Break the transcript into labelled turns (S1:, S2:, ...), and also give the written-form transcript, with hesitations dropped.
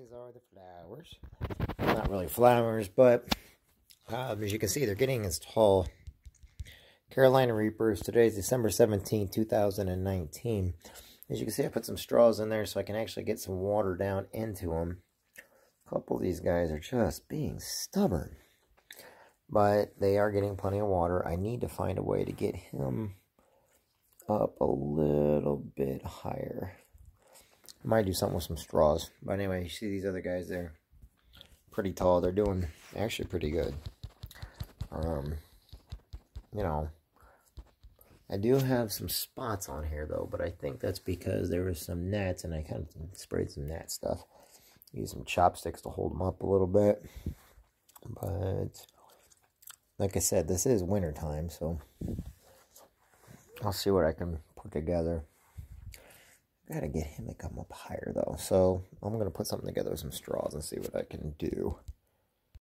S1: these are the flowers. Not really flowers, but as you can see, they're getting as tall. Carolina Reapers. Today's December 17, 2019. As you can see, I put some straws in there so I can actually get some water down into them. A couple of these guys are just being stubborn. But they are getting plenty of water. I need to find a way to get him up a little bit higher. I might do something with some straws. But anyway, you see these other guys there? Pretty tall. They're doing actually pretty good. You know, I do have some spots on here though, but I think that's because there was some gnats and I kind of sprayed some gnat stuff. Use some chopsticks to hold them up a little bit. But like I said, this is winter time, so I'll see what I can put together. Gotta get him to come up higher though, so I'm gonna put something together with some straws and see what I can do.